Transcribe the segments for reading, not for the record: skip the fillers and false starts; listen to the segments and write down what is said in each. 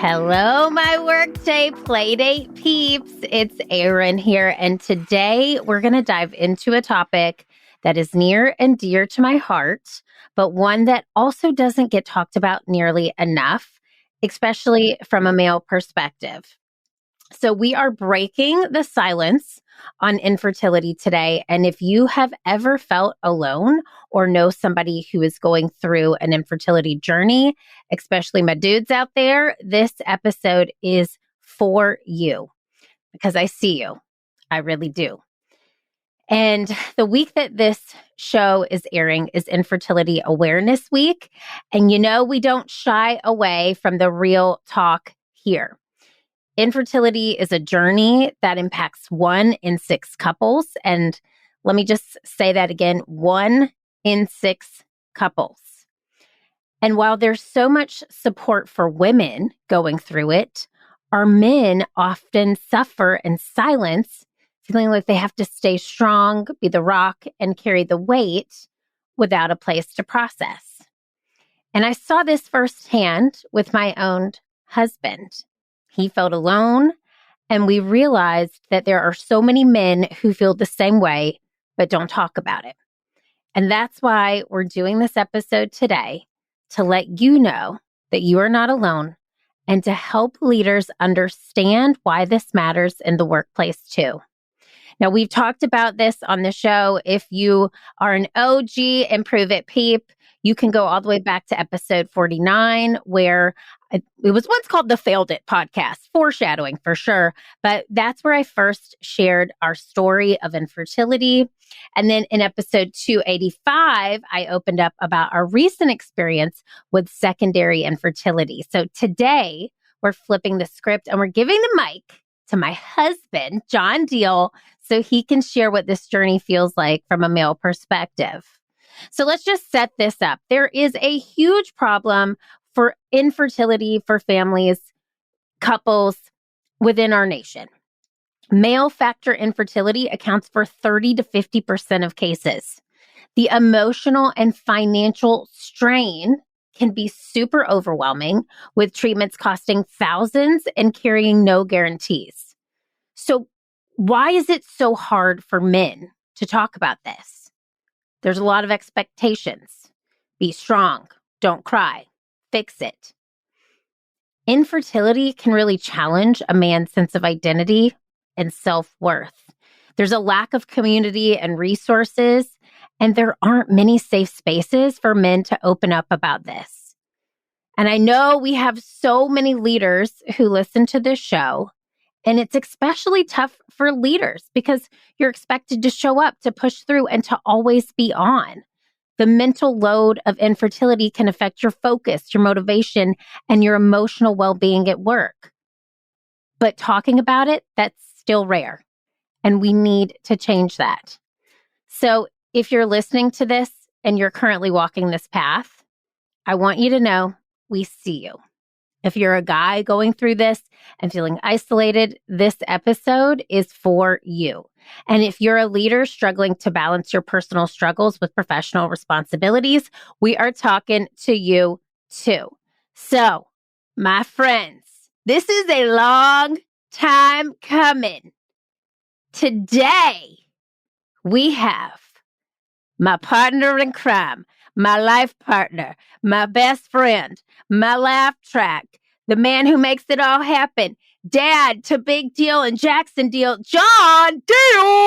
Hello, my Workday Playdate peeps. It's Erin here, and today we're going to dive into a topic that is near and dear to my heart, but one that also doesn't get talked about nearly enough, especially from a male perspective. So we are breaking the silence on infertility today. And if you have ever felt alone or know somebody who is going through an infertility journey, especially my dudes out there, this episode is for you because I see you. I really do. And the week that this show is airing is Infertility Awareness Week. And you know, we don't shy away from the real talk here. Infertility is a journey that impacts 1 in 6 couples. And let me just say that again, 1 in 6 couples. And while there's so much support for women going through it, our men often suffer in silence, feeling like they have to stay strong, be the rock, and carry the weight without a place to process. And I saw this firsthand with my own husband. He felt alone, and we realized that there are so many men who feel the same way, but don't talk about it. And that's why we're doing this episode today, to let you know that you are not alone and to help leaders understand why this matters in the workplace too. Now, we've talked about this on the show. If you are an OG Improve It peep, you can go all the way back to episode 49, where it was once called the Failed It podcast, foreshadowing for sure. But that's where I first shared our story of infertility. And then in episode 285, I opened up about our recent experience with secondary infertility. So today we're flipping the script and we're giving the mic to my husband, Erin Diehl, so he can share what this journey feels like from a male perspective. So let's just set this up. There is a huge problem for infertility for families, couples within our nation. Male factor infertility accounts for 30 to 50% of cases. The emotional and financial strain can be super overwhelming, with treatments costing thousands and carrying no guarantees. So why is it so hard for men to talk about this? There's a lot of expectations. Be strong, don't cry, fix it. Infertility can really challenge a man's sense of identity and self-worth. There's a lack of community and resources, and there aren't many safe spaces for men to open up about this. And I know we have so many leaders who listen to this show, and it's especially tough for leaders because you're expected to show up, to push through, and to always be on. The mental load of infertility can affect your focus, your motivation, and your emotional well-being at work. But talking about it, that's still rare, and we need to change that. So if you're listening to this and you're currently walking this path, I want you to know we see you. If you're a guy going through this and feeling isolated, this episode is for you. And if you're a leader struggling to balance your personal struggles with professional responsibilities, we are talking to you too. So, my friends, this is a long time coming. Today, we have my partner in crime, my life partner, my best friend, my laugh track, the man who makes it all happen, Dad to Big Deal and Jackson Deal, Erin Diehl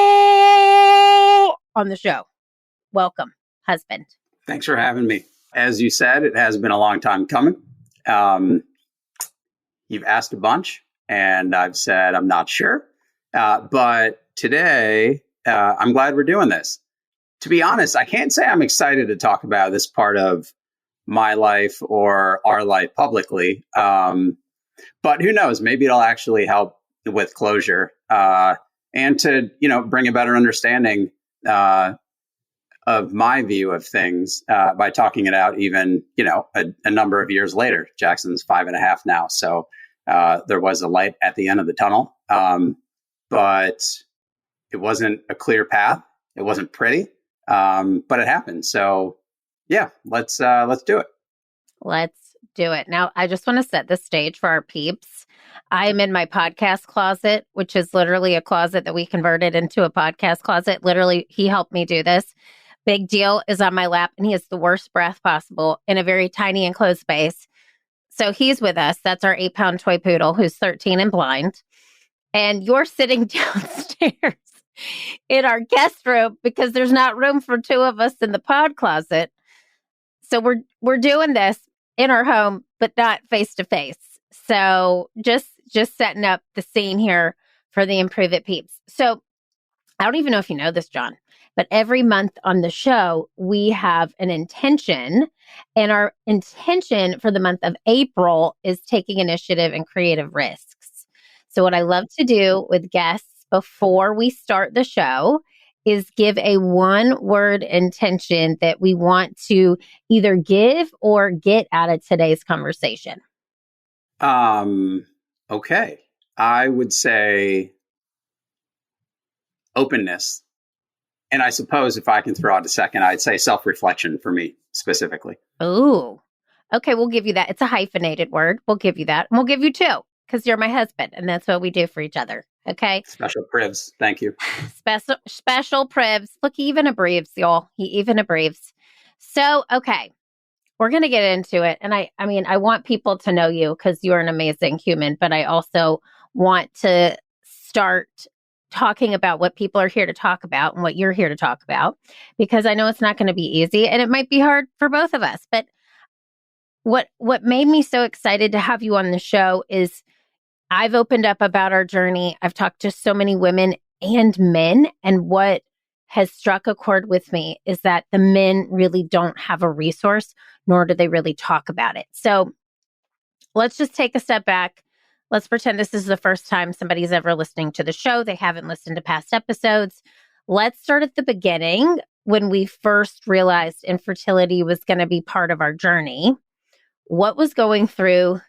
on the show. Welcome, husband. Thanks for having me. As you said, it has been a long time coming. You've asked a bunch, and I've said I'm not sure. But today, I'm glad we're doing this. To be honest, I can't say I'm excited to talk about this part of my life or our life publicly. But who knows? Maybe it'll actually help with closure and to, bring a better understanding of my view of things by talking it out even, a number of years later. Jackson's 5.5 now. So there was a light at the end of the tunnel, but it wasn't a clear path. It wasn't pretty, but it happened. So yeah, let's do it. Let's Do it. Now, I just want to set the stage for our peeps. I'm in my podcast closet, which is literally a closet that we converted into a podcast closet. Literally, he helped me do this. Big Deal is on my lap, and he has the worst breath possible in a very tiny enclosed space. So he's with us. That's our 8-pound toy poodle who's 13 and blind. And you're sitting downstairs in our guest room because there's not room for two of us in the pod closet. So we're doing this in our home, but not face to face. So just setting up the scene here for the Improve It peeps. So I don't even know if you know this, John, but every month on the show, we have an intention. And our intention for the month of April is taking initiative and creative risks. So what I love to do with guests before we start the show is give a one-word intention that we want to either give or get out of today's conversation. Okay. I would say openness. And I suppose if I can throw out a second, I'd say self-reflection for me specifically. Ooh. Okay, we'll give you that. It's a hyphenated word. We'll give you that. And we'll give you two because you're my husband and that's what we do for each other. Okay. Special privs. Thank you. Special privs. Look, he even abreves, y'all. He even abreves. So, okay. We're going to get into it. And I mean, I want people to know you because you're an amazing human, but I also want to start talking about what people are here to talk about and what you're here to talk about, because I know it's not going to be easy and it might be hard for both of us. But what made me so excited to have you on the show is I've opened up about our journey. I've talked to so many women and men, and what has struck a chord with me is that the men really don't have a resource, nor do they really talk about it. So let's just take a step back. Let's pretend this is the first time somebody's ever listening to the show. They haven't listened to past episodes. Let's start at the beginning when we first realized infertility was going to be part of our journey. What was going through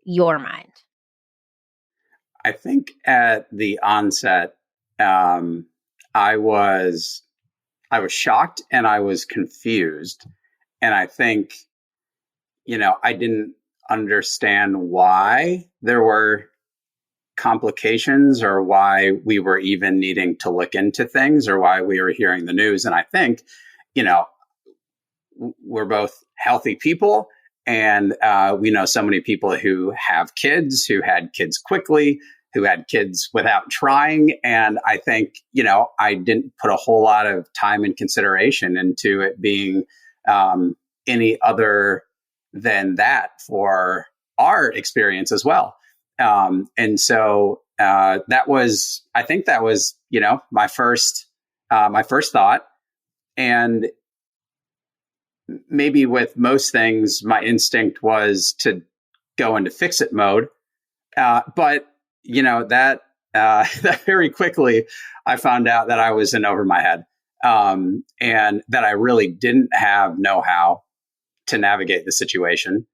your mind? I think at the onset, I was shocked and I was confused. And I think, I didn't understand why there were complications or why we were even needing to look into things or why we were hearing the news. And I think, we're both healthy people. And we know so many people who have kids, who had kids quickly, who had kids without trying. And I think, I didn't put a whole lot of time and consideration into it being any other than that for our experience as well. And so I think that was, my first thought. And maybe with most things, my instinct was to go into fix it mode. But that very quickly, I found out that I was in over my head, and that I really didn't have know-how to navigate the situation.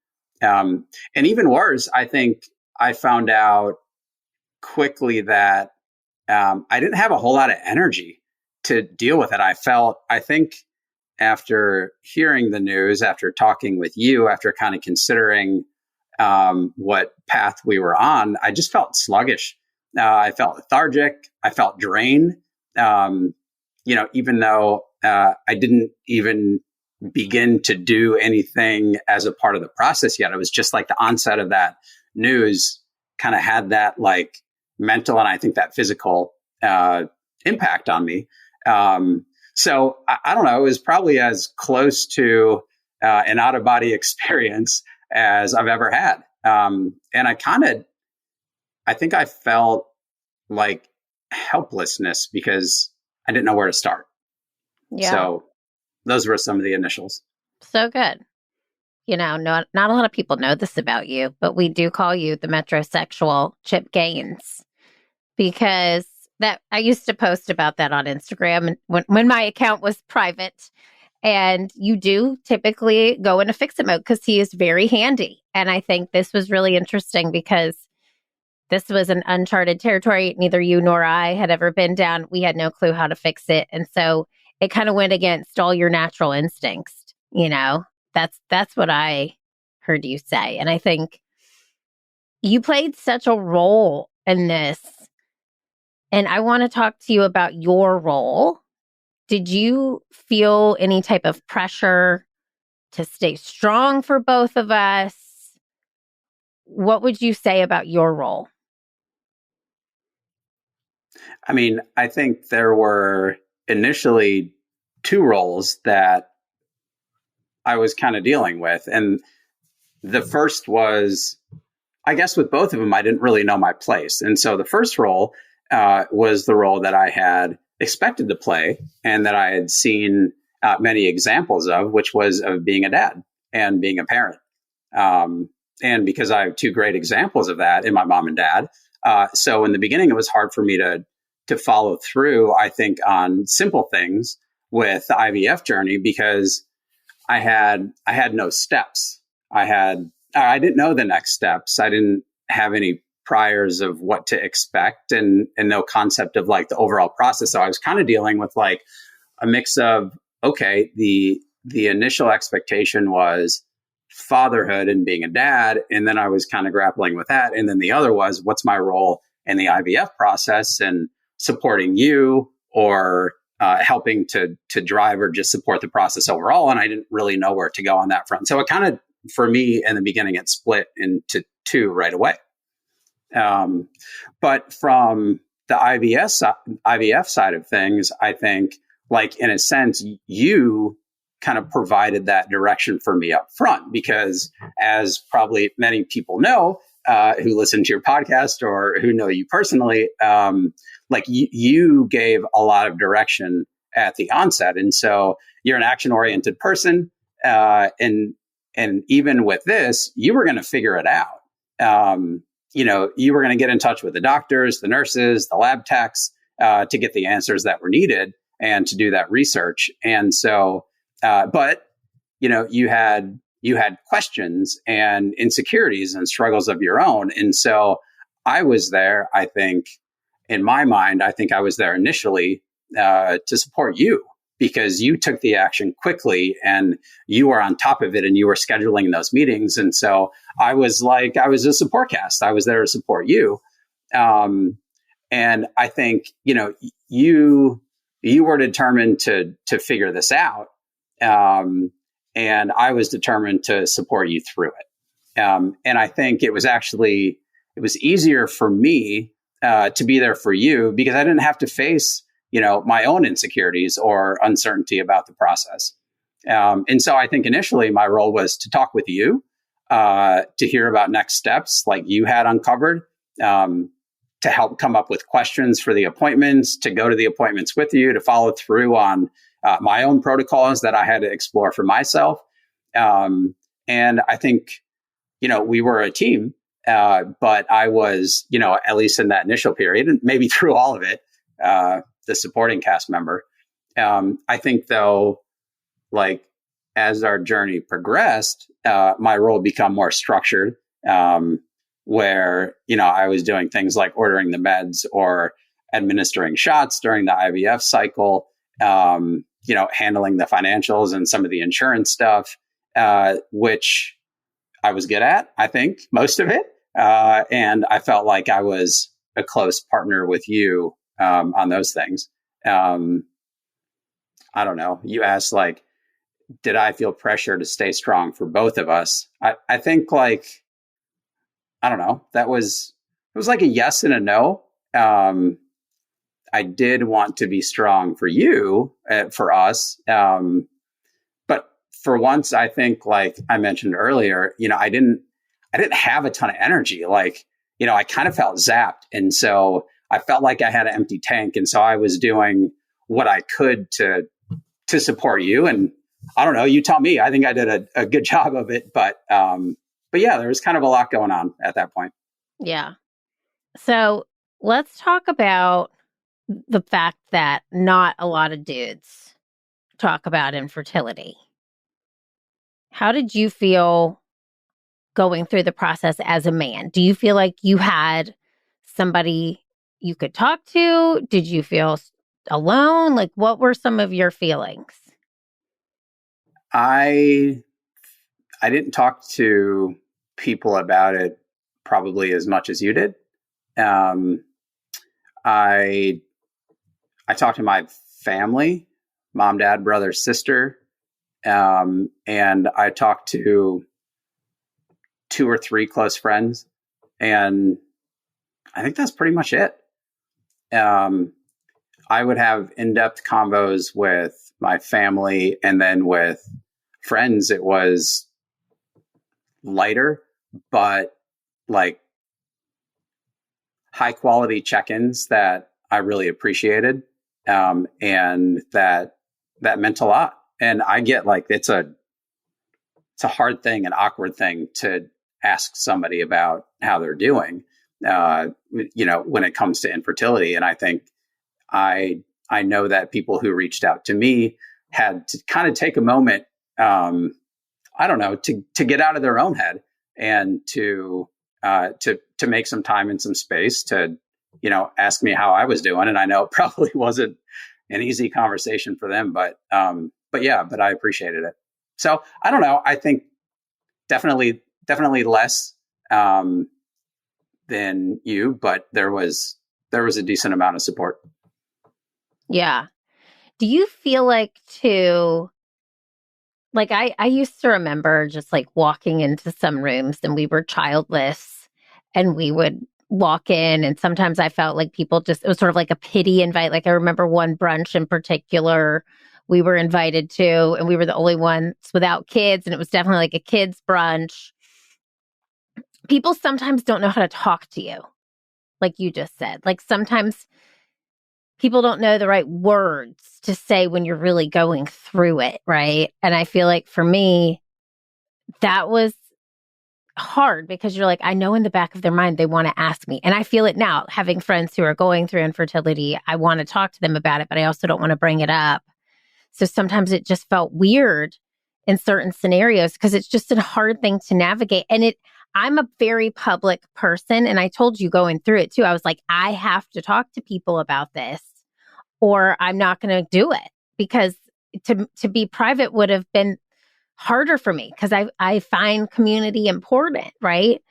And even worse, I think I found out quickly that I didn't have a whole lot of energy to deal with it. I think after hearing the news, after talking with you, after kind of considering what path we were on, I just felt sluggish. I felt lethargic. I felt drained. Even though I didn't even begin to do anything as a part of the process yet. It was just like the onset of that news kind of had that like mental and I think that physical impact on me. So I don't know, it was probably as close to an out-of-body experience as I've ever had. And I think I felt like helplessness because I didn't know where to start. Yeah. So those were some of the initials. So good. Not a lot of people know this about you, but we do call you the metrosexual Chip Gaines because that I used to post about that on Instagram when my account was private. And you do typically go into fix-it mode because he is very handy. And I think this was really interesting because this was an uncharted territory. Neither you nor I had ever been down. We had no clue how to fix it. And so it kind of went against all your natural instincts. That's what I heard you say. And I think you played such a role in this. And I want to talk to you about your role. Did you feel any type of pressure to stay strong for both of us? What would you say about your role? I mean, I think there were initially two roles that I was kind of dealing with. And the first was, I guess with both of them, I didn't really know my place. And so the first role was the role that I had expected to play and that I had seen many examples of, which was of being a dad and being a parent. And because I have two great examples of that in my mom and dad. So in the beginning, it was hard for me to follow through, I think, on simple things with the IVF journey because I had no steps. I didn't know the next steps. I didn't have any priors of what to expect and no concept of like the overall process. So I was kind of dealing with like a mix of, okay, the initial expectation was fatherhood and being a dad. And then I was kind of grappling with that. And then the other was, what's my role in the IVF process and supporting you or helping to drive or just support the process overall. And I didn't really know where to go on that front. So it kind of, for me in the beginning, it split into two right away. But from the IVF side of things, I think, like, in a sense, you kind of provided that direction for me up front, because as probably many people know, who listen to your podcast or who know you personally, like you gave a lot of direction at the onset. And so you're an action oriented person. And even with this, you were going to figure it out. You were going to get in touch with the doctors, the nurses, the lab techs, to get the answers that were needed and to do that research. And so, but you had questions and insecurities and struggles of your own. And so I was there, I think, in my mind, I think I was there initially to support you, because you took the action quickly and you were on top of it and you were scheduling those meetings. And so I was a support cast. I was there to support you. And I think, you were determined to figure this out. And I was determined to support you through it. And I think it was easier for me to be there for you because I didn't have to face, my own insecurities or uncertainty about the process. And so I think initially my role was to talk with you, to hear about next steps like you had uncovered, to help come up with questions for the appointments, to go to the appointments with you, to follow through on my own protocols that I had to explore for myself. And I think, we were a team, but I was, at least in that initial period, and maybe through all of it, the supporting cast member. I think, though, like, as our journey progressed, my role became more structured, where, I was doing things like ordering the meds or administering shots during the IVF cycle, handling the financials and some of the insurance stuff, which I was good at, I think, most of it. And I felt like I was a close partner with you on those things. I don't know. You asked, like, did I feel pressure to stay strong for both of us? I think, like, I don't know. It was like a yes and a no. I did want to be strong for you, for us. But for once, I think, like I mentioned earlier, I didn't have a ton of energy. Like, I kind of felt zapped. And so I felt like I had an empty tank. And so I was doing what I could to support you. And I don't know, you tell me. I think I did a good job of it. But yeah, there was kind of a lot going on at that point. Yeah. So let's talk about the fact that not a lot of dudes talk about infertility. How did you feel going through the process as a man? Do you feel like you had somebody you could talk to? Did you feel alone? Like, what were some of your feelings? I I didn't talk to people about it probably as much as you did. Um, I talked to my family, mom, dad, brother, sister, and I talked to 2 or 3 close friends, and I think that's pretty much it. I would have in-depth convos with my family, and then with friends, it was lighter, but like high quality check-ins that I really appreciated, and that meant a lot. And I get like it's a hard thing, an awkward thing to ask somebody about how they're doing, when it comes to infertility. And I think I know that people who reached out to me had to kind of take a moment, I don't know, to get out of their own head and to make some time and some space to, ask me how I was doing. And I know it probably wasn't an easy conversation for them, but I appreciated it. So I don't know. I think definitely less than you, but there was a decent amount of support. Yeah. Do you feel like too, like I used to remember just like walking into some rooms and we were childless and we would walk in, and sometimes I felt like people just, it was sort of like a pity invite. Like I remember one brunch in particular we were invited to, and we were the only ones without kids, and it was definitely like a kids brunch. People sometimes don't know how to talk to you, like you just said. Like sometimes people don't know the right words to say when you're really going through it, right? And I feel like for me, that was hard because you're like, I know in the back of their mind they want to ask me. And I feel it now, having friends who are going through infertility. I want to talk to them about it, but I also don't want to bring it up. So sometimes it just felt weird in certain scenarios because it's just a hard thing to navigate. And I'm a very public person. And I told you going through it too, I was like, I have to talk to people about this or I'm not going to do it, because to be private would have been harder for me because I find community important, right?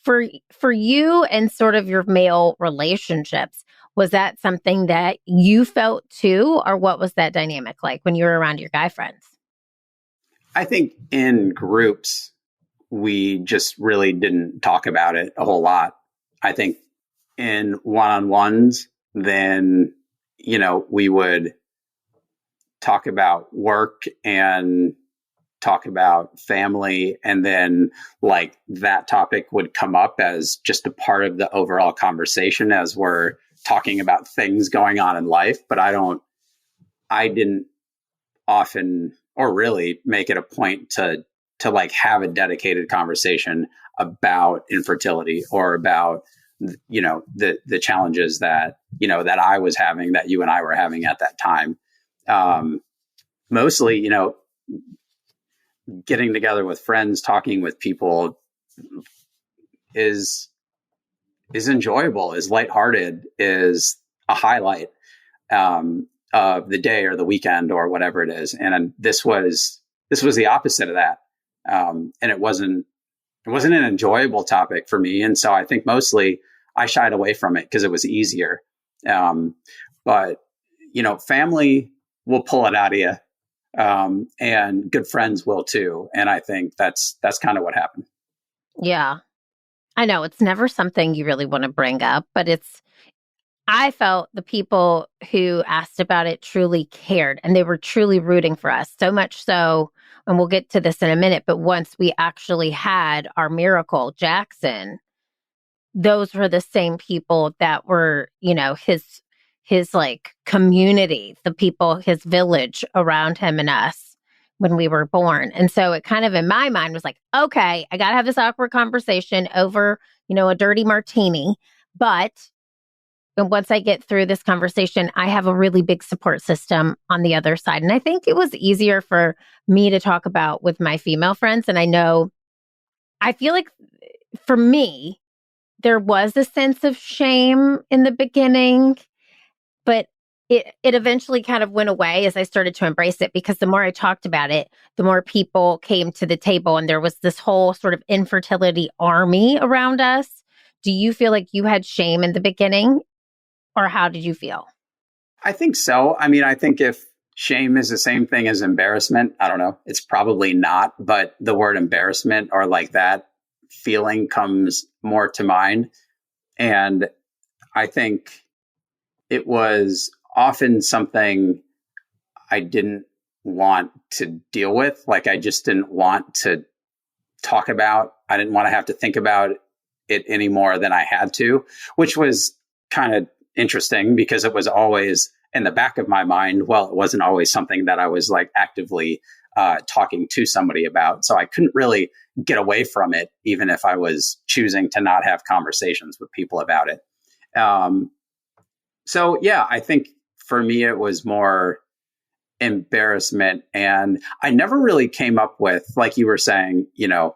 For you and sort of your male relationships, was that something that you felt too, or what was that dynamic like when you were around your guy friends? I think in groups, we just really didn't talk about it a whole lot. I think in one-on-ones, then, we would talk about work and talk about family, and then like that topic would come up as just a part of the overall conversation as we're talking about things going on in life. But I didn't often or really make it a point to like have a dedicated conversation about infertility or about, the challenges that, that I was having, that you and I were having at that time. Mostly, getting together with friends, talking with people is enjoyable, is lighthearted, is a highlight of the day or the weekend or whatever it is. And this was the opposite of that. And it wasn't an enjoyable topic for me. And so I think mostly I shied away from it because it was easier. But family will pull it out of you. And good friends will too. And I think that's kind of what happened. Yeah. I know it's never something you really want to bring up, but I felt the people who asked about it truly cared and they were truly rooting for us. So much so, and we'll get to this in a minute, but once we actually had our miracle, Jackson, those were the same people that were, his like community, the people, his village around him and us when we were born. And so it kind of in my mind was like, okay, I got to have this awkward conversation over, a dirty martini. But once I get through this conversation, I have a really big support system on the other side. And I think it was easier for me to talk about with my female friends. And I feel like for me, there was a sense of shame in the beginning, but it eventually kind of went away as I started to embrace it, because the more I talked about it, the more people came to the table, and there was this whole sort of infertility army around us. Do you feel like you had shame in the beginning, or how did you feel? I think so. I mean, I think if shame is the same thing as embarrassment, I don't know. It's probably not, but the word embarrassment or like that feeling comes more to mind. And I think it was often something I didn't want to deal with. Like I just didn't want to talk about. I didn't want to have to think about it any more than I had to, which was kind of interesting because it was always in the back of my mind. Well, it wasn't always something that I was like actively talking to somebody about. So I couldn't really get away from it, even if I was choosing to not have conversations with people about it. So yeah, I think for me, it was more embarrassment. And I never really came up with, like you were saying, you know,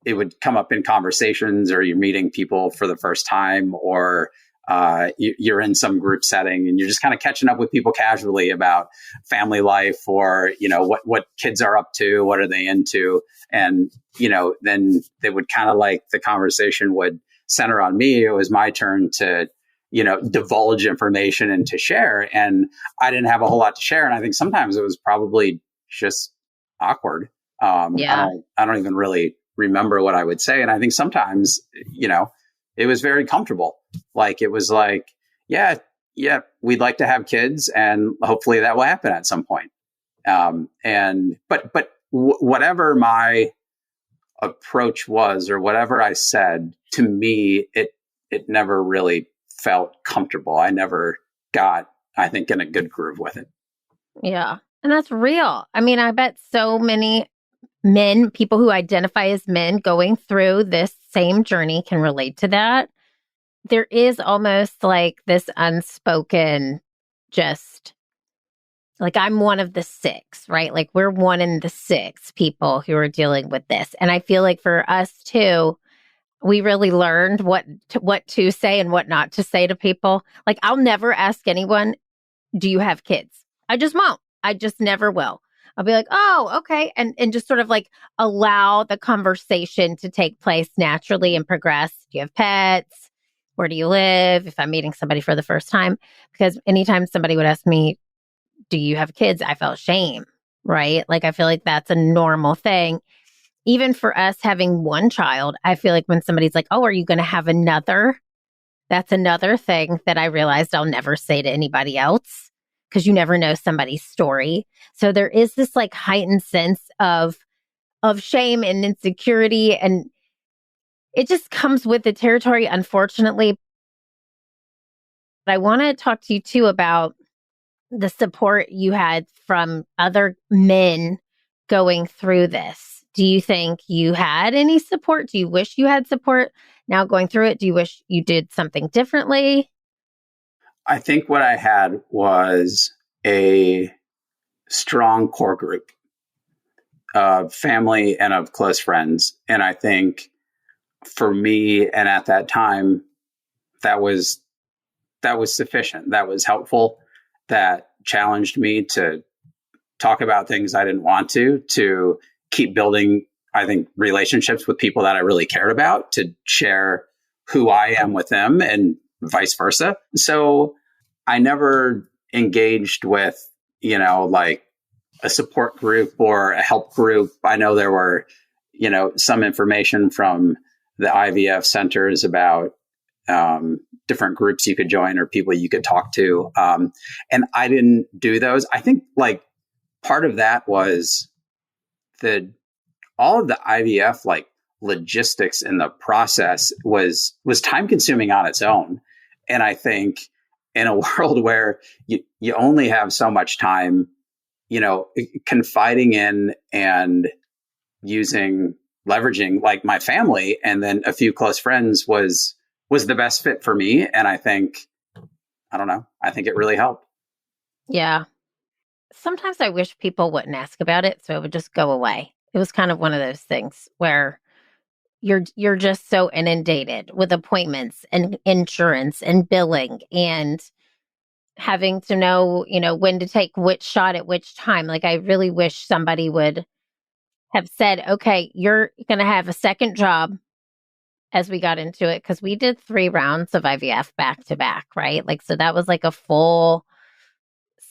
it would come up in conversations or you're meeting people for the first time, or you're in some group setting and you're just kind of catching up with people casually about family life, or, you know, what kids are up to, what are they into? And, you know, then they would kind of like the conversation would center on me. It was my turn to, you know, divulge information and to share. And I didn't have a whole lot to share. And I think sometimes it was probably just awkward. Yeah. I don't even really remember what I would say. And I think sometimes, you know, it was very comfortable. Like it was like, yeah, we'd like to have kids, and hopefully that will happen at some point. But whatever my approach was, or whatever I said, to me, it never really felt comfortable. I never got, I think, in a good groove with it. Yeah. And that's real. I mean, I bet so many men, people who identify as men going through this same journey, can relate to that. There is almost like this unspoken, just like I'm one of the six, right? Like we're one in the six people who are dealing with this. And I feel like for us too, we really learned what to say and what not to say to people. Like I'll never ask anyone, do you have kids? I just won't. I just never will. I'll be like, oh, okay. And just sort of like allow the conversation to take place naturally and progress. Do you have pets? Where do you live? If I'm meeting somebody for the first time, because anytime somebody would ask me, do you have kids? I felt shame, right? Like, I feel like that's a normal thing. Even for us having one child, I feel like when somebody's like, oh, are you going to have another? That's another thing that I realized I'll never say to anybody else, because you never know somebody's story. So there is this like heightened sense of shame and insecurity, and it just comes with the territory, unfortunately. But I want to talk to you too about the support you had from other men going through this. Do you think you had any support? Do you wish you had support now going through it? Do you wish you did something differently? I think what I had was a strong core group of family and of close friends. And I think for me, and at that time, that was sufficient. That was helpful. That challenged me to talk about things I didn't want to keep building, I think, relationships with people that I really cared about, to share who I am with them and vice versa. So I never engaged with, you know, like a support group or a help group. I know there were, you know, some information from the IVF centers about different groups you could join or people you could talk to. And I didn't do those. I think like part of that was all of the IVF like logistics in the process was time consuming on its own. And I think in a world where you only have so much time, you know, confiding in and leveraging like my family and then a few close friends was the best fit for me. And I think it really helped. Yeah. Sometimes I wish people wouldn't ask about it, so it would just go away. It was kind of one of those things where you're just so inundated with appointments and insurance and billing, and having to know, when to take which shot at which time. Like, I really wish somebody would have said, okay, you're going to have a second job as we got into it, because we did 3 rounds of IVF back to back, right? Like, so that was like a full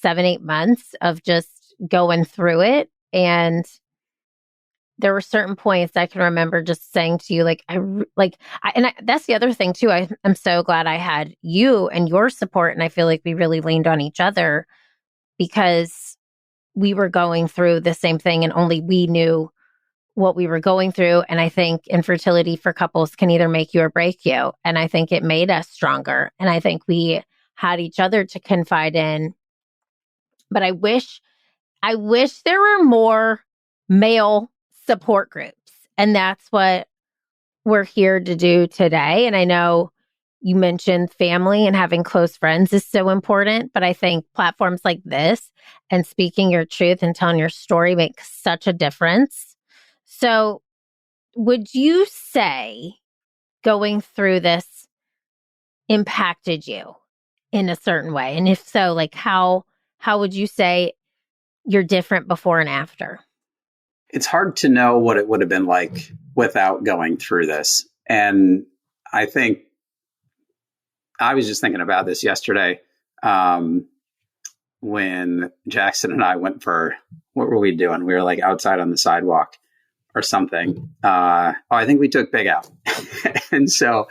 7-8 months of just going through it. And there were certain points I can remember just saying to you, that's the other thing too. I'm so glad I had you and your support. And I feel like we really leaned on each other because we were going through the same thing and only we knew what we were going through. And I think infertility for couples can either make you or break you. And I think it made us stronger. And I think we had each other to confide in. But I wish there were more male support groups. And that's what we're here to do today. And I know you mentioned family and having close friends is so important, but I think platforms like this and speaking your truth and telling your story makes such a difference. So would you say going through this impacted you in a certain way? And if so, like how would you say you're different before and after? It's hard to know what it would have been like without going through this. And I think I was just thinking about this yesterday when Jackson and I went for, what were we doing? We were like outside on the sidewalk or something. I think we took Big out. And so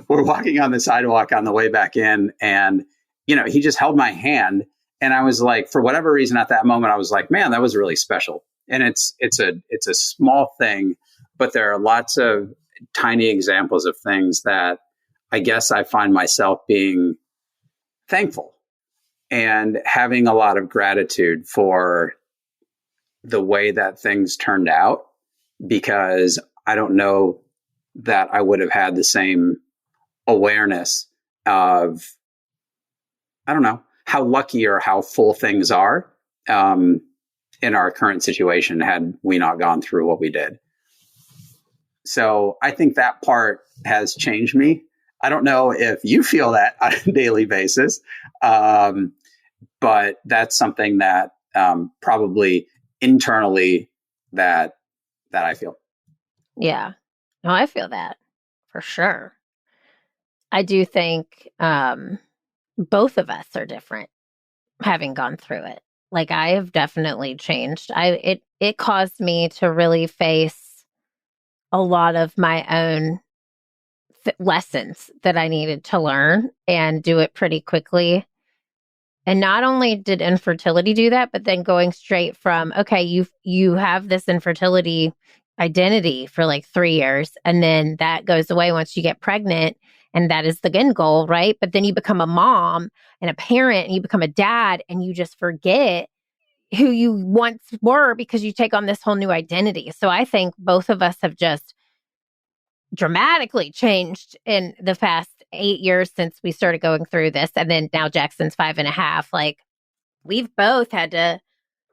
we're walking on the sidewalk on the way back in, and, he just held my hand. And I was like, for whatever reason at that moment, I was like, man, that was really special. And it's a small thing, but there are lots of tiny examples of things that I guess I find myself being thankful and having a lot of gratitude for the way that things turned out, because I don't know that I would have had the same awareness of, I don't know, how lucky or how full things are in our current situation had we not gone through what we did. So I think that part has changed me. I don't know if you feel that on a daily basis, but that's something that probably internally that I feel. Yeah, no, I feel that for sure. I do think both of us are different having gone through it. Like, I have definitely changed. It caused me to really face a lot of my own lessons that I needed to learn and do it pretty quickly. And not only did infertility do that, but then going straight from, okay, you have this infertility identity for like 3 years, and then that goes away once you get pregnant, and that is the end goal, right? But then you become a mom and a parent, and you become a dad, and you just forget who you once were because you take on this whole new identity. So I think both of us have just dramatically changed in the past 8 years since we started going through this. And then now Jackson's 5.5. Like, we've both had to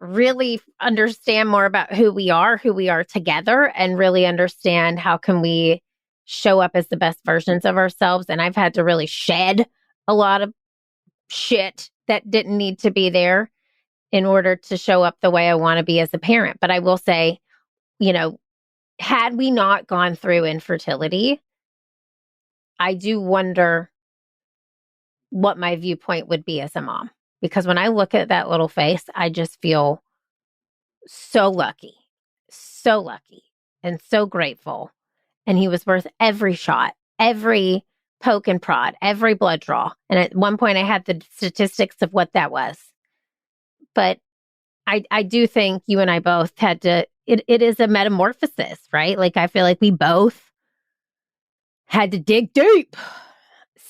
really understand more about who we are together, and really understand how can we show up as the best versions of ourselves. And I've had to really shed a lot of shit that didn't need to be there in order to show up the way I want to be as a parent. But I will say, had we not gone through infertility, I do wonder what my viewpoint would be as a mom. Because when I look at that little face, I just feel so lucky, and so grateful. And he was worth every shot, every poke and prod, every blood draw. And at one point I had the statistics of what that was. But I do think you and I both had to, it is a metamorphosis, right? Like, I feel like we both had to dig deep.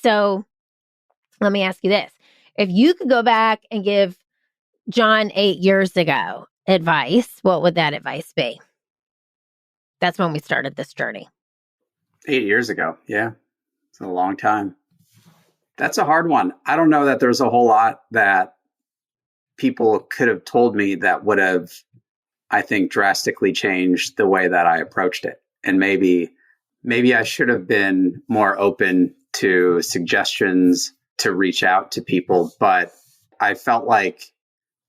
So let me ask you this. If you could go back and give John 8 years ago advice, what would that advice be? That's when we started this journey. 8 years ago. Yeah. It's a long time. That's a hard one. I don't know that there's a whole lot that people could have told me that would have, I think, drastically changed the way that I approached it. And maybe I should have been more open to suggestions to reach out to people. But I felt like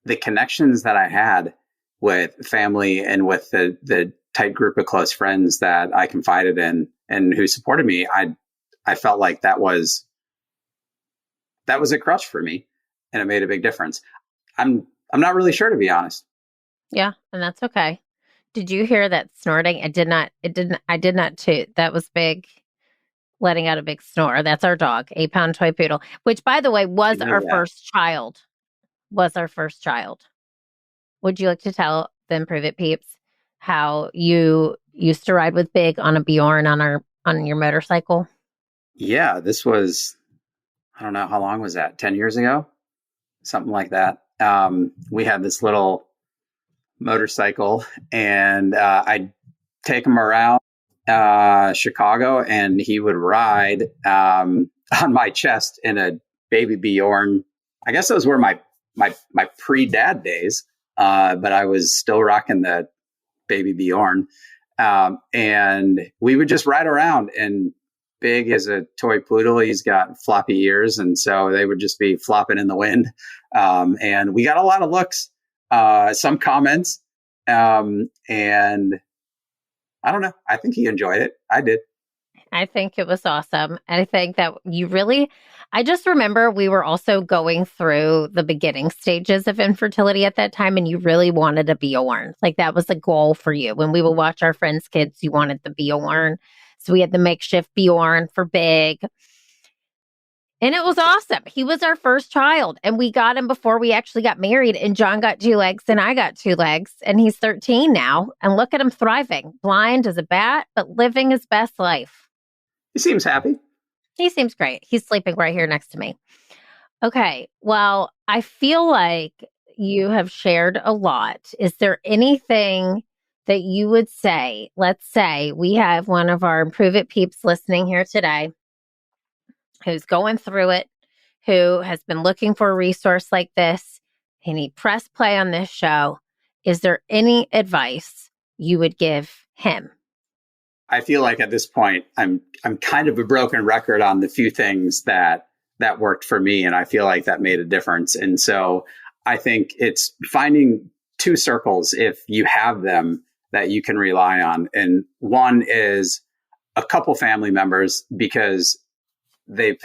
the connections that I had with family and with the tight group of close friends that I confided in and who supported me, I felt like that was a crutch for me, and it made a big difference. I'm not really sure, to be honest. Yeah, and that's okay. Did you hear that snorting? I did not toot. That was big, letting out a big snore. That's our dog, 8-pound toy poodle, which, by the way, was I hear our that. first child. Was our first child. Would you like to tell the Improve It peeps how you used to ride with Big on a Bjorn on your motorcycle? Yeah, this was, I don't know, how long was that? 10 years ago? Something like that. We had this little motorcycle, and I'd take him around Chicago, and he would ride on my chest in a baby Bjorn. I guess those were my pre-dad days, but I was still rocking the baby Bjorn. And we would just ride around, and Big is a toy poodle. He's got floppy ears, and so they would just be flopping in the wind. And we got a lot of looks, some comments, and I don't know. I think he enjoyed it. I did. I think it was awesome. And I think that I just remember we were also going through the beginning stages of infertility at that time, and you really wanted a Bjorn. Like that was a goal for you. When we would watch our friends' kids, you wanted the Bjorn. So we had the makeshift Bjorn for Big. And it was awesome. He was our first child, and we got him before we actually got married. And John got 2 legs, and I got 2 legs, and he's 13 now. And look at him thriving, blind as a bat, but living his best life. He seems happy. He seems great. He's sleeping right here next to me. Okay. Well, I feel like you have shared a lot. Is there anything that you would say? Let's say we have one of our Improve It peeps listening here today who's going through it, who has been looking for a resource like this, and he pressed play on this show. Is there any advice you would give him? I feel like at this point, I'm kind of a broken record on the few things that worked for me, and I feel like that made a difference. And so I think it's finding 2 circles, if you have them, that you can rely on. And one is a couple family members, because they've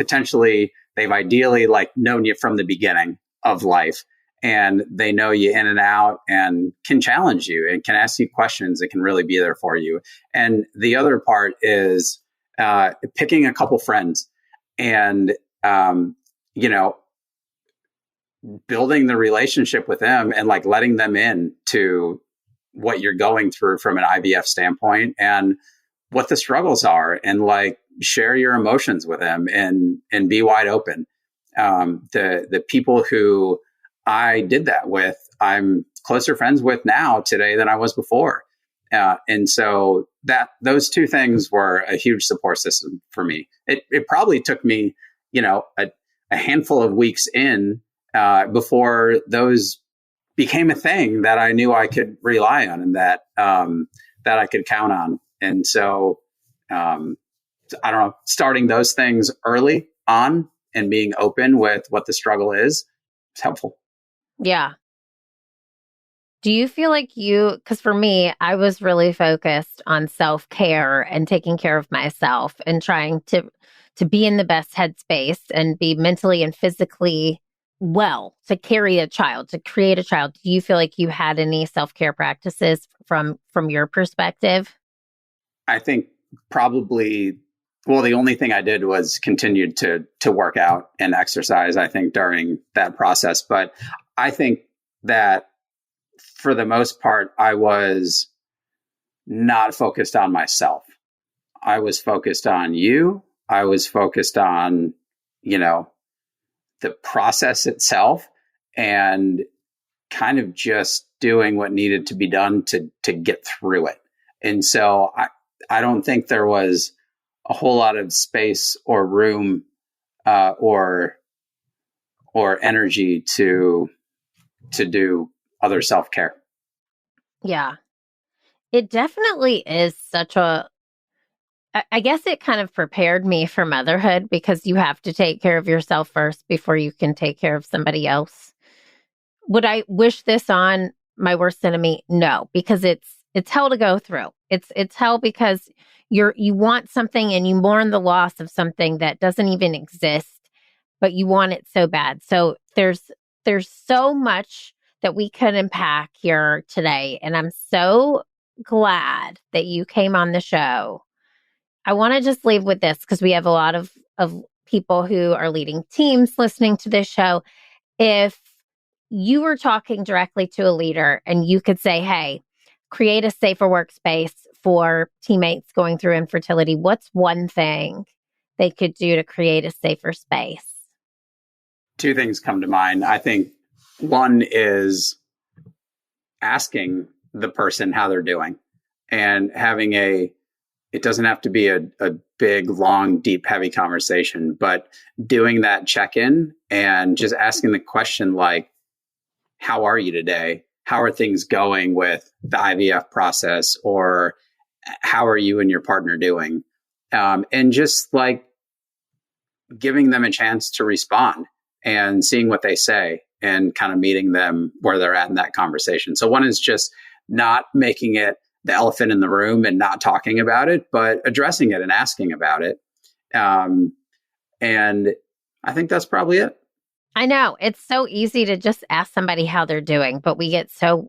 ideally like known you from the beginning of life, and they know you in and out and can challenge you and can ask you questions and can really be there for you. And the other part is picking a couple friends and, building the relationship with them and like letting them in to what you're going through from an IVF standpoint and what the struggles are, and like share your emotions with them and be wide open. The people who I did that with, I'm closer friends with now today than I was before. And so those 2 things were a huge support system for me. It probably took me, a handful of weeks in before those became a thing that I knew I could rely on and that I could count on. And so, I don't know, starting those things early on and being open with what the struggle is helpful. Yeah. Do you feel like because for me, I was really focused on self-care and taking care of myself and trying to be in the best headspace and be mentally and physically well to carry a child, to create a child. Do you feel like you had any self-care practices from your perspective? I think probably, well, the only thing I did was continued to work out and exercise, I think, during that process. But I think that for the most part, I was not focused on myself. I was focused on you. I was focused on, the process itself and kind of just doing what needed to be done to get through it. And so I don't think there was a whole lot of space or room or energy to do other self-care. Yeah. It definitely is such a I guess it kind of prepared me for motherhood because you have to take care of yourself first before you can take care of somebody else. Would I wish this on my worst enemy? No, because it's hell to go through. It's hell because you want something and you mourn the loss of something that doesn't even exist, but you want it so bad. So there's so much that we could unpack here today, and I'm so glad that you came on the show. I want to just leave with this because we have a lot of people who are leading teams listening to this show. If you were talking directly to a leader and you could say, hey, create a safer workspace for teammates going through infertility, what's one thing they could do to create a safer space? Two things come to mind. I think one is asking the person how they're doing and having it doesn't have to be a big, long, deep, heavy conversation, but doing that check-in and just asking the question like, how are you today? How are things going with the IVF process? Or how are you and your partner doing? And just like giving them a chance to respond and seeing what they say and kind of meeting them where they're at in that conversation. So one is just not making it the elephant in the room and not talking about it, but addressing it and asking about it. And I think that's probably it. I know it's so easy to just ask somebody how they're doing, but we get so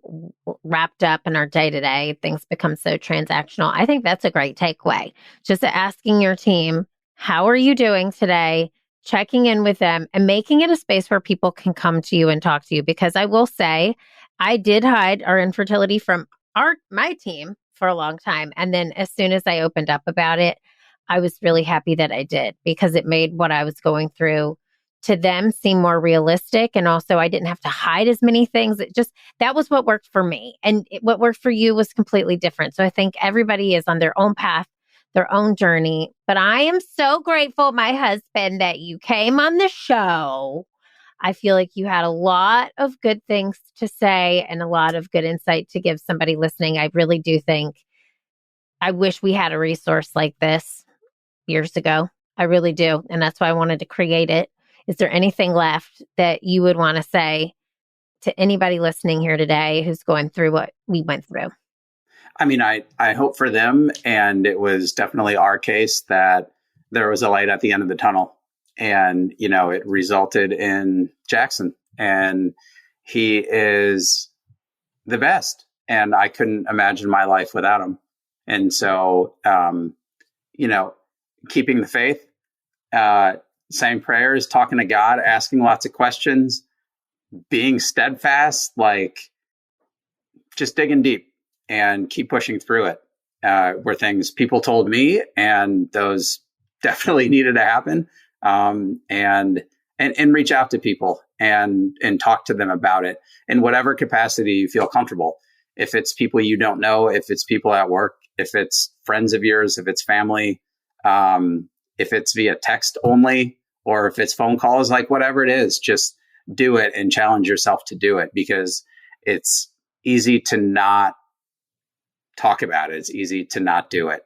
wrapped up in our day to day. Things become so transactional. I think that's a great takeaway. Just asking your team, how are you doing today? Checking in with them and making it a space where people can come to you and talk to you. Because I will say, I did hide our infertility from my team for a long time. And then as soon as I opened up about it, I was really happy that I did because it made what I was going through to them seem more realistic. And also I didn't have to hide as many things. That was what worked for me. And what worked for you was completely different. So I think everybody is on their own path, their own journey. But I am so grateful, my husband, that you came on the show. I feel like you had a lot of good things to say and a lot of good insight to give somebody listening. I really do think I wish we had a resource like this years ago. I really do. And that's why I wanted to create it. Is there anything left that you would want to say to anybody listening here today who's going through what we went through? I mean, I hope for them, and it was definitely our case, that there was a light at the end of the tunnel. And, it resulted in Jackson, and he is the best. And I couldn't imagine my life without him. And so, keeping the faith, saying prayers, talking to God, asking lots of questions, being steadfast, like just digging deep and keep pushing through it. Were things people told me, and those definitely needed to happen. And reach out to people and talk to them about it in whatever capacity you feel comfortable. If it's people you don't know, if it's people at work, if it's friends of yours, if it's family, if it's via text only, or if it's phone calls, like whatever it is, just do it and challenge yourself to do it, because it's easy to not talk about it. It's easy to not do it.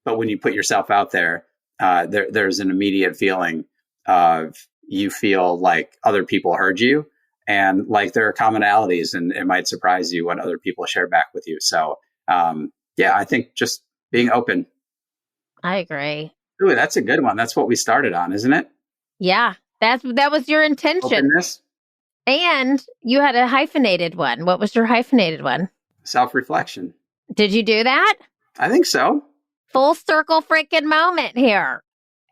But when you put yourself out there, there's an immediate feeling of you feel like other people heard you, and like there are commonalities, and it might surprise you what other people share back with you. So, I think just being open. I agree. Ooh, that's a good one. That's what we started on, isn't it? Yeah, that was your intention. Openness. And you had a hyphenated one. What was your hyphenated one? Self-reflection. Did you do that? I think so. Full circle freaking moment here.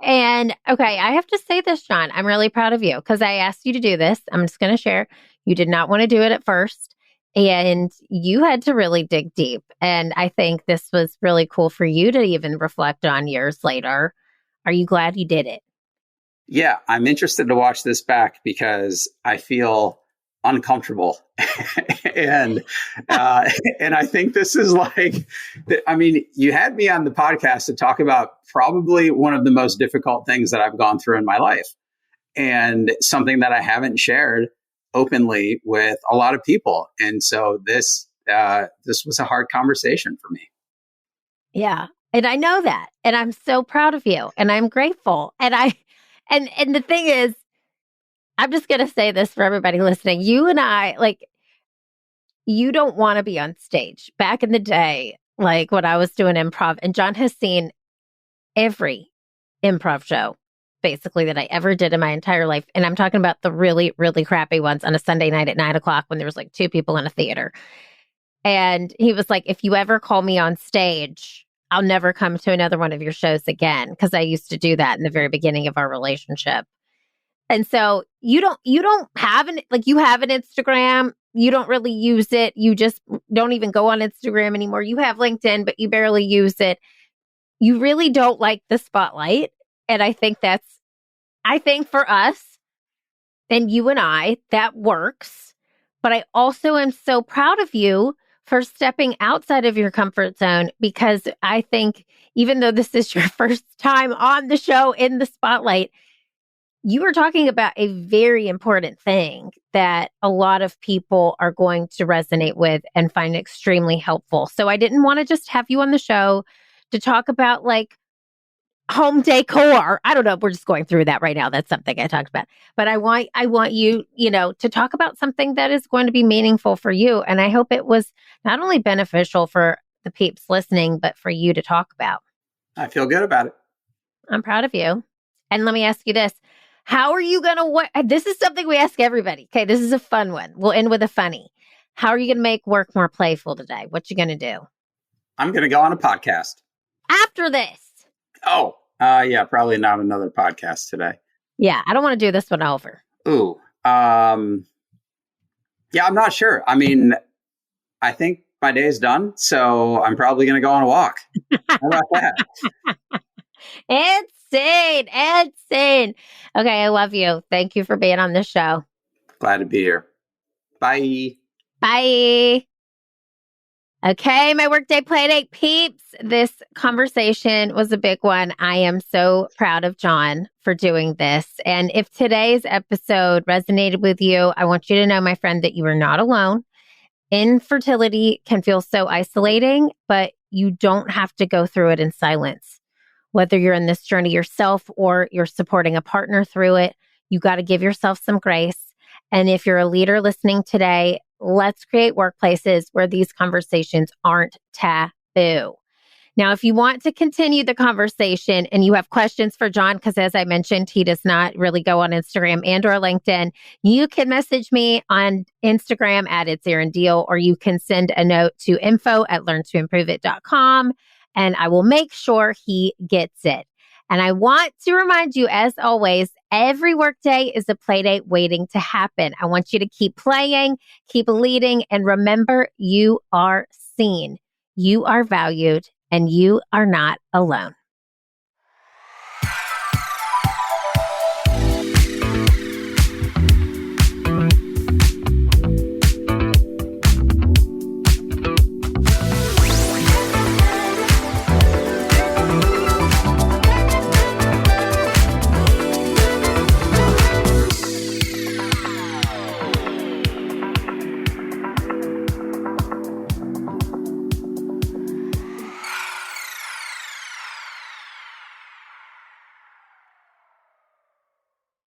And okay, I have to say this, John. I'm really proud of you because I asked you to do this. I'm just going to share. You did not want to do it at first, and you had to really dig deep. And I think this was really cool for you to even reflect on years later. Are you glad you did it? Yeah, I'm interested to watch this back because I feel uncomfortable. and I think this is like, you had me on the podcast to talk about probably one of the most difficult things that I've gone through in my life, and something that I haven't shared openly with a lot of people. And so this was a hard conversation for me. Yeah. And I know that. And I'm so proud of you. And I'm grateful. And the thing is, I'm just gonna say this for everybody listening. You and I, like, you don't want to be on stage. Back in the day, like when I was doing improv, and John has seen every improv show basically that I ever did in my entire life. And I'm talking about the really, really crappy ones on a Sunday night at 9 o'clock when there was like 2 people in a theater. And he was like, if you ever call me on stage, I'll never come to another one of your shows again. Cause I used to do that in the very beginning of our relationship. And so you don't have you have an Instagram, you don't really use it. You just don't even go on Instagram anymore. You have LinkedIn, but you barely use it. You really don't like the spotlight. And I think for us and you and I, that works. But I also am so proud of you for stepping outside of your comfort zone, because I think even though this is your first time on the show in the spotlight, you were talking about a very important thing that a lot of people are going to resonate with and find extremely helpful. So I didn't want to just have you on the show to talk about like home decor. I don't know. We're just going through that right now. That's something I talked about. But I want you, to talk about something that is going to be meaningful for you. And I hope it was not only beneficial for the peeps listening, but for you to talk about. I feel good about it. I'm proud of you. And let me ask you this. How are you going to this is something we ask everybody. Okay, this is a fun one. We'll end with a funny. How are you going to make work more playful today? What you going to do? I'm going to go on a podcast. After this. Oh, yeah, probably not another podcast today. Yeah, I don't want to do this one over. Ooh. Yeah, I'm not sure. I mean, I think my day's done, so I'm probably going to go on a walk. How about that? Insane. Okay, I love you. Thank you for being on this show. Glad to be here. Bye. Bye. Okay, my Workday Playdate peeps. This conversation was a big one. I am so proud of John for doing this. And if today's episode resonated with you, I want you to know, my friend, that you are not alone. Infertility can feel so isolating, but you don't have to go through it in silence. Whether you're in this journey yourself or you're supporting a partner through it, you got to give yourself some grace. And if you're a leader listening today, let's create workplaces where these conversations aren't taboo. Now, if you want to continue the conversation and you have questions for John, because as I mentioned, he does not really go on Instagram and or LinkedIn, you can message me on Instagram at It's Erin Diehl, or you can send a note to info@learntoimproveit.com, and I will make sure he gets it. And I want to remind you, as always, every workday is a playdate waiting to happen. I want you to keep playing, keep leading, and remember, you are seen, you are valued, and you are not alone.